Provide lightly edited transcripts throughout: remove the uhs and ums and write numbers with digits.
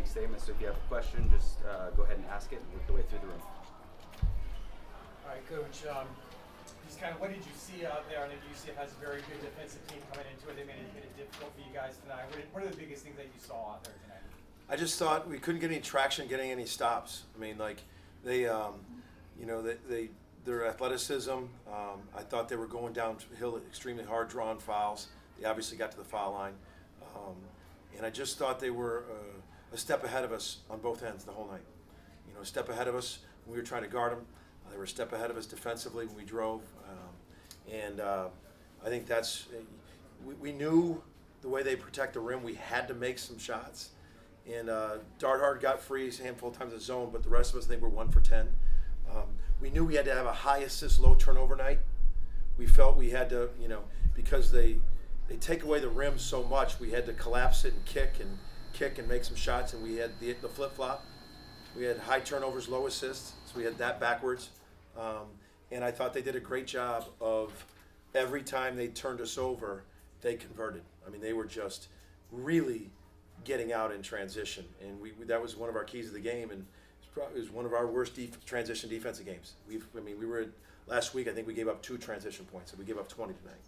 statement. So if you have a question, just go ahead and ask it and work your way through the room. All right, Coach. Just kind of what did you see out there? I know UCF has a very good defensive team coming into it. They made it difficult for you guys tonight. What are the biggest things that you saw out there tonight? I just thought we couldn't get any traction getting any stops. I mean, like they, their athleticism. I thought they were going downhill extremely hard, drawing fouls. They obviously got to the foul line, and I just thought they were a step ahead of us on both ends the whole night. You know, a step ahead of us when we were trying to guard them. They were a step ahead of us defensively when we drove, and I think that's we knew the way they protect the rim. We had to make some shots. And Darthard got free a handful of times in the zone, but the rest of us, I think, were 1 for 10. We knew we had to have a high assist, low turnover night. We felt we had to, because they take away the rim so much, we had to collapse it and kick and make some shots, and we had the flip-flop. We had high turnovers, low assists, so we had that backwards. And I thought they did a great job of every time they turned us over, they converted. I mean, they were just really getting out in transition, and that was one of our keys of the game, and it was one of our worst transition defensive games. We were last week. I think we gave up 2 transition points, and we gave up 20 tonight.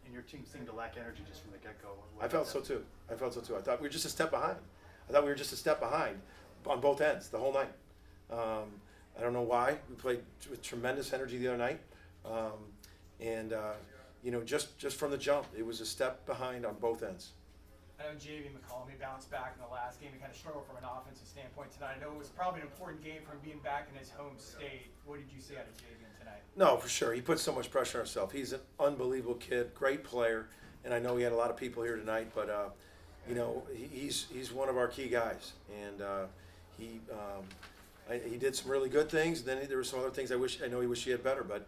And your team seemed to lack energy just from the get-go. I felt so too. I thought we were just a step behind. On both ends the whole night. I don't know why. We played with tremendous energy the other night, just from the jump, it was a step behind on both ends. I know J.V. McCollum, he bounced back in the last game. He kind of struggled from an offensive standpoint tonight. I know it was probably an important game for him being back in his home state. What did you see out of J.V. tonight? No, for sure. He put so much pressure on himself. He's an unbelievable kid, great player, and I know we had a lot of people here tonight, but he's one of our key guys, and he did some really good things. And then there were some other things I know he wished he had better, but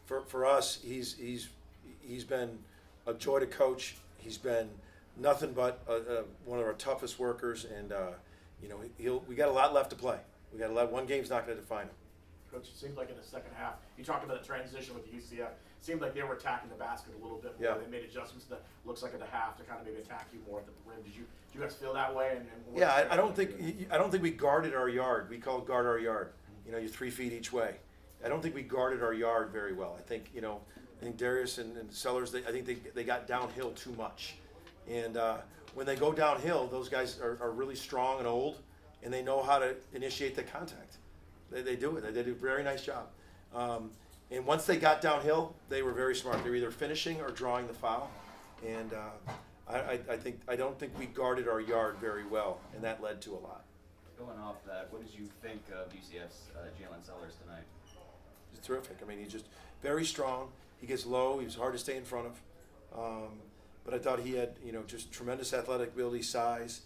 for us, he's been a joy to coach. He's been nothing but one of our toughest workers, and we got a lot left to play. We got a lot. One game's not going to define him. Coach, it seemed like in the second half, you talked about the transition with the UCF. It seemed like they were attacking the basket a little bit more. Yeah. They made adjustments that looks like at the half to kind of maybe attack you more at the rim. Did you guys feel that way? I don't think we guarded our yard. We call it guard our yard. You're 3 feet each way. I don't think we guarded our yard very well. I think Darius and Sellers, I think they got downhill too much. And when they go downhill, those guys are really strong and old, and they know how to initiate the contact. They do it. They do a very nice job. And once they got downhill, they were very smart. They were either finishing or drawing the foul. And I don't think we guarded our yard very well, and that led to a lot. Going off that, what did you think of UCF's Jalen Sellers tonight? He's terrific. I mean, he's just very strong. He gets low. He was hard to stay in front of. But I thought he had, just tremendous athletic ability, size.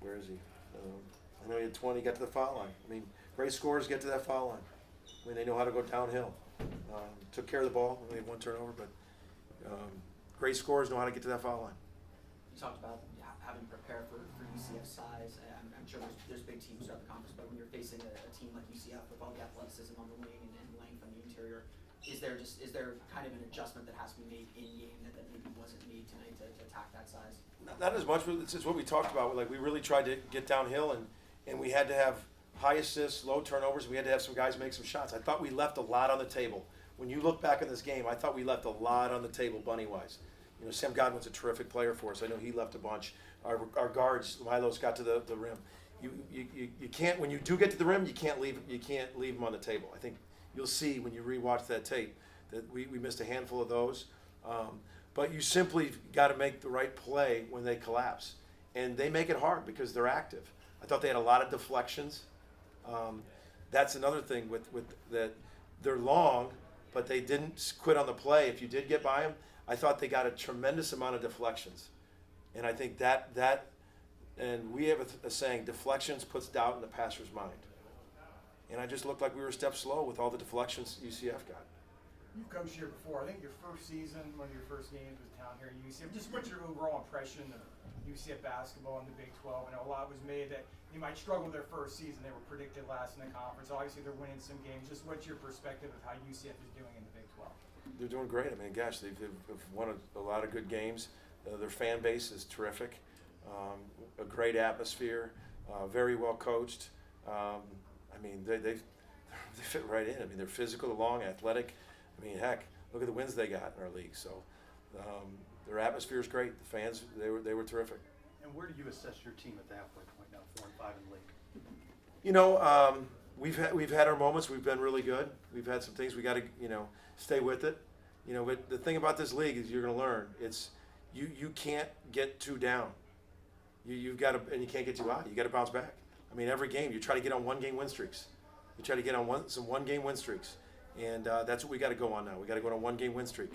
Where is he? I know he had 20, got to the foul line. I mean, great scorers get to that foul line. I mean, they know how to go downhill. Took care of the ball. Only had 1 turnover, but great scorers know how to get to that foul line. You talked about having prepared for UCF size. I'm sure there's big teams throughout the conference, but when you're facing a team like UCF with all the athleticism on the wing and length on the interior, is there kind of an adjustment that has to be made in game that maybe wasn't made tonight to attack that size? Not as much, but it's what we talked about. Like, we really tried to get downhill, and we had to have high assists, low turnovers. We had to have some guys make some shots. I thought we left a lot on the table. When you look back in this game, I thought we left a lot on the table, bunny-wise. Sam Godwin's a terrific player for us. I know he left a bunch. Our guards, Milo's got to the rim. You can't, when you do get to the rim, you can't leave them on the table. I think you'll see when you rewatch that tape that we missed a handful of those. But you simply got to make the right play when they collapse. And they make it hard because they're active. I thought they had a lot of deflections. That's another thing with that. They're long, but they didn't quit on the play. If you did get by them, I thought they got a tremendous amount of deflections. And I think and we have a saying, deflections puts doubt in the passer's mind. And I just looked like we were a step slow with all the deflections UCF got. You've coached here before. I think your first season, one of your first games was down here at UCF. Just what's your overall impression of UCF basketball in the Big 12? I know a lot was made that they might struggle their first season. They were predicted last in the conference. Obviously, they're winning some games. Just what's your perspective of how UCF is doing in the Big 12? They're doing great. I mean, gosh, they've won a lot of good games. Their fan base is terrific. A great atmosphere. Very well coached. I mean, they fit right in. I mean, they're physical, long, athletic. I mean, heck, look at the wins they got in our league. So their atmosphere is great. The fans, they were terrific. And where do you assess your team at the halfway point now, 4-5 in the league? You know, we've had our moments. We've been really good. We've had some things we got to stay with it. But the thing about this league is you're going to learn. It's you can't get too down. You've got to, and you can't get too high. You got to bounce back. I mean, every game you try to get on one-game win streaks. You try to get on some one-game win streaks, and that's what we got to go on now. We got to go on a one-game win streak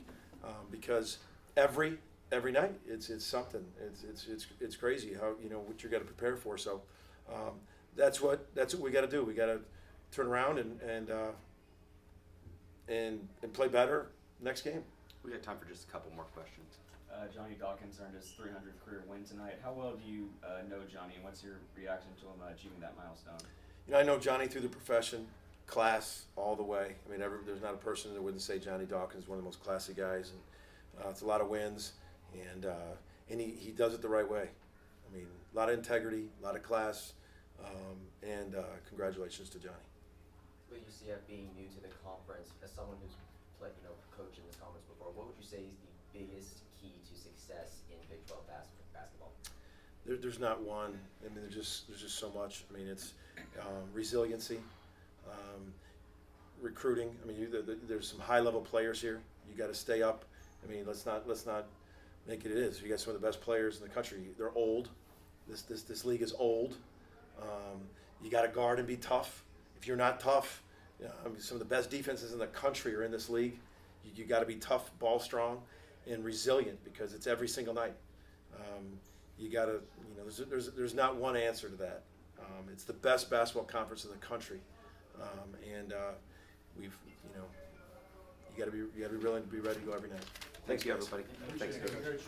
because every night it's something. It's crazy how what you got to prepare for. So that's what we got to do. We got to turn around and play better next game. We got time for just a couple more questions. Johnny Dawkins earned his 300th career win tonight. How well do you know Johnny, and what's your reaction to him achieving that milestone? I know Johnny through the profession, class all the way. I mean, there's not a person that wouldn't say Johnny Dawkins is one of the most classy guys, and it's a lot of wins, and he does it the right way. I mean, a lot of integrity, a lot of class, and congratulations to Johnny. With UCF being new to the conference, as someone who's played, coached in this conference before, what would you say is the biggest key to success in Big 12 basketball? There's not one. I mean, there's just so much. I mean, it's resiliency, recruiting. I mean, there's some high-level players here. You got to stay up. I mean, let's not make it is. You got some of the best players in the country. They're old. This league is old. You got to guard and be tough. If you're not tough, I mean, some of the best defenses in the country are in this league. You got to be tough, ball strong, and resilient because it's every single night. You got to, there's not one answer to that. It's the best basketball conference in the country, and you got to be willing to be ready to go every night. Thank you, everybody. Appreciate Thanks, it, Coach. Coach.